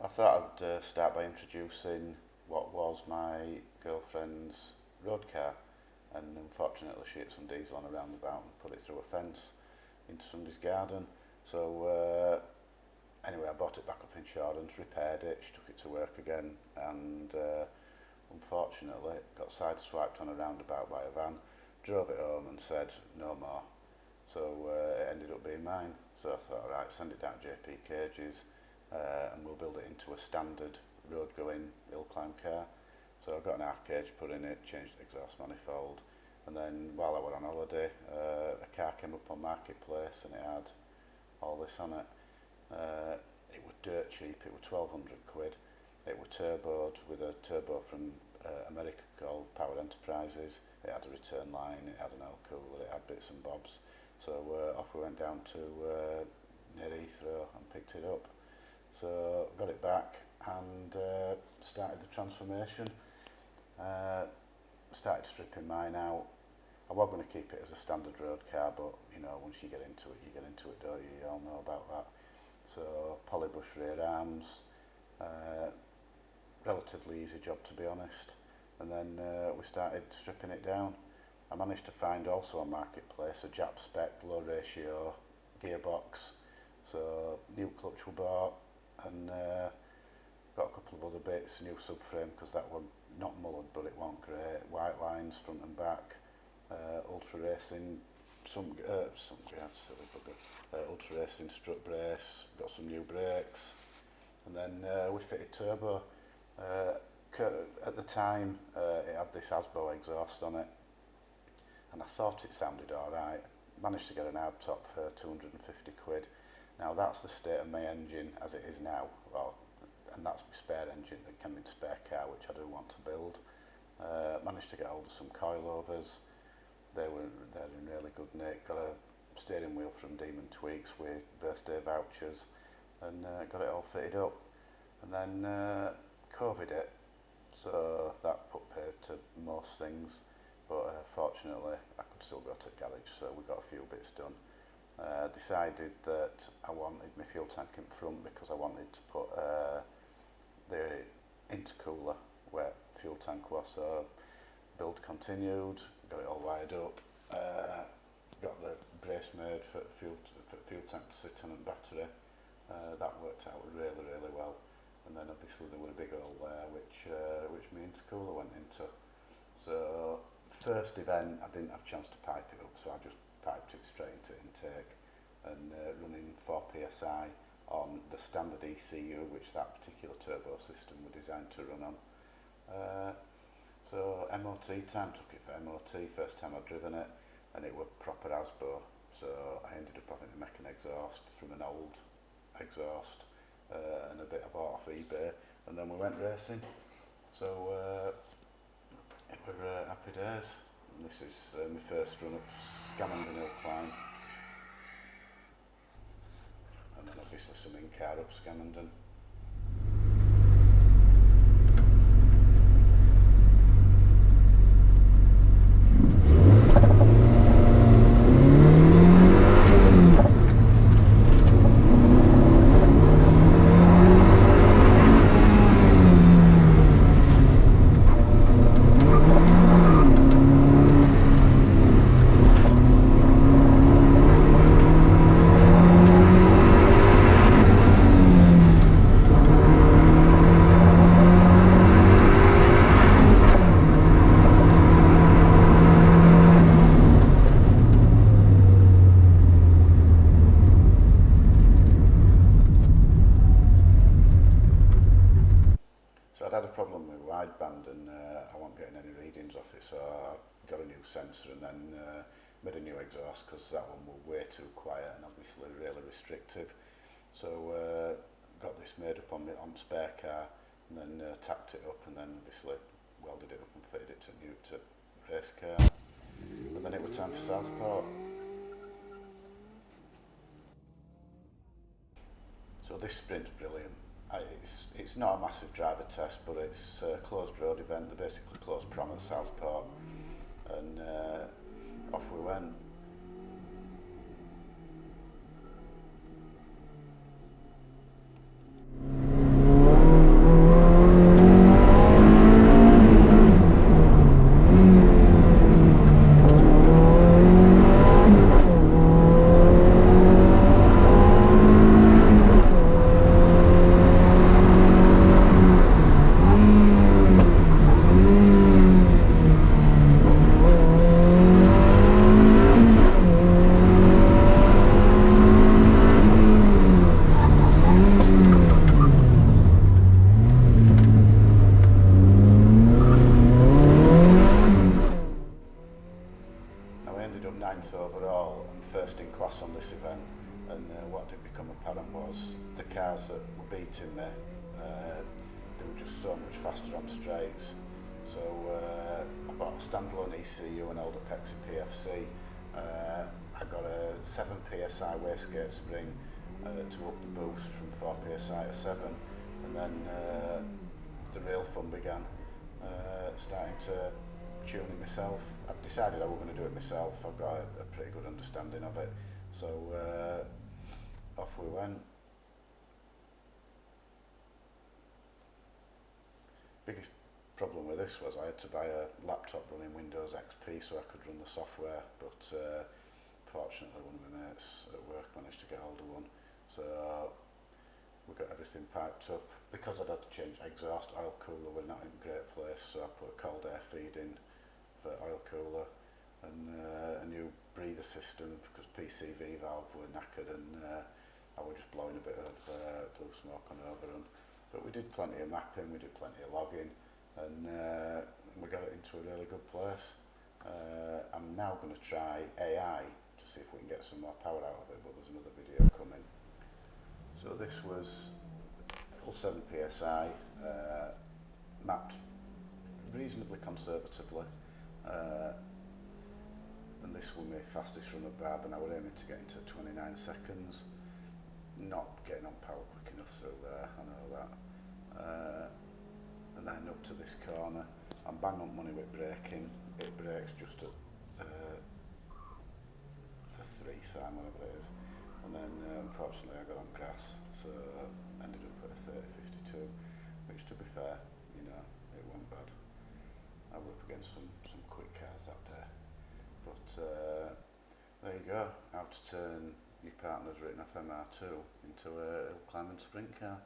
I thought I'd start by introducing what was my girlfriend's road car, and unfortunately she hit some diesel on a roundabout and put it through a fence into somebody's garden. So anyway, I bought it back off insurance, repaired it, she took it to work again, and unfortunately got sideswiped on a roundabout by a van, drove it home and said no more. So it ended up being mine. So I thought, alright, send it down to JP Cages and we'll build it into a standard road-going hill climb car. So I got an half cage put in it, changed the exhaust manifold, and then while I were on holiday, a car came up on Marketplace and it had all this on it. It was dirt cheap, it was 1,200 quid. It was turboed with a turbo from America called Power Enterprises. It had a return line, it had an oil cooler, it had bits and bobs. So off we went down to near Heathrow and picked it up. So got it back and started the transformation. Started stripping mine out. I was going to keep it as a standard road car, but you know, once you get into it, don't you? You all know about that. So polybush rear arms, relatively easy job to be honest. And then we started stripping it down. I managed to find also on Marketplace a Jap spec, low ratio gearbox. So new clutch we bought, and got a couple of other bits, new subframe because that one not mullered but it wasn't great, white lines front and back, ultra racing, ultra racing strut brace, got some new brakes, and then we fitted turbo. At the time it had this Asbo exhaust on it and I thought it sounded alright. Managed to get an hardtop for 250 quid. Now that's the state of my engine as it is now, well, and that's my spare engine that came in spare car which I do want to build. Managed to get hold of some coilovers, they're in really good nick. Got a steering wheel from Demon Tweaks with birthday vouchers and got it all fitted up. And then COVID hit, so that put paid to most things, but fortunately I could still go to the garage, so we got a few bits done. Decided that I wanted my fuel tank in front because I wanted to put the intercooler where fuel tank was, so build continued, got it all wired up, got the brace made for fuel tank to sit on and battery. That worked out really well. And then obviously there was a big hole there which my intercooler went into. So first event I didn't have a chance to pipe it up, so I just piped it straight into intake and running 4 psi on the standard ECU which that particular turbo system was designed to run on. So MOT time, took it for MOT, first time I'd driven it, and it was proper Asbo, so I ended up having to make an exhaust from an old exhaust and a bit I bought off eBay, and then we went racing. So it were happy days. And this is my first run up Scammonden Hill Climb, and then obviously some in-car up Scammonden. Sensor and then made a new exhaust because that one was way too quiet and obviously really restrictive. So got this made up on spare car and then tapped it up and then obviously welded it up and fitted it to race car. And then it was time for Southport. So this sprint's brilliant. It's not a massive driver test, but it's a closed road event. They basically closed prom at Southport. And off we went. beating me. They were just so much faster on straights. So I bought a standalone ECU and held a Pexi PFC. I got a 7 psi wastegate spring to up the boost from 4 psi to 7, and then the real fun began, starting to tune it myself. I decided I was going to do it myself. I've got a pretty good understanding of it, so off we went. Biggest problem with this was I had to buy a laptop running Windows XP so I could run the software, but fortunately one of my mates at work managed to get hold of one, so we got everything piped up. Because I'd had to change exhaust, oil cooler were not in a great place, so I put a cold air feed in for oil cooler, and a new breather system because PCV valve were knackered, and I was just blowing a bit of blue smoke on over them. But we did plenty of mapping, we did plenty of logging, and we got it into a really good place. I'm now going to try AI to see if we can get some more power out of it, but there's another video coming. So this was full 7 psi, mapped reasonably conservatively, and this was my fastest run of Barbon. I was aiming to get into 29 seconds, not getting on power quick enough through there, I know that. And then up to this corner, I'm bang on money with braking. It brakes just at the 3 sign, whatever it is, and then unfortunately I got on grass, so ended up at a 30.52, which to be fair, you know, it wasn't bad. I was up against some quick cars that day, but there you go, how to turn your partner's written off MR2 into a Hillclimb and sprint car.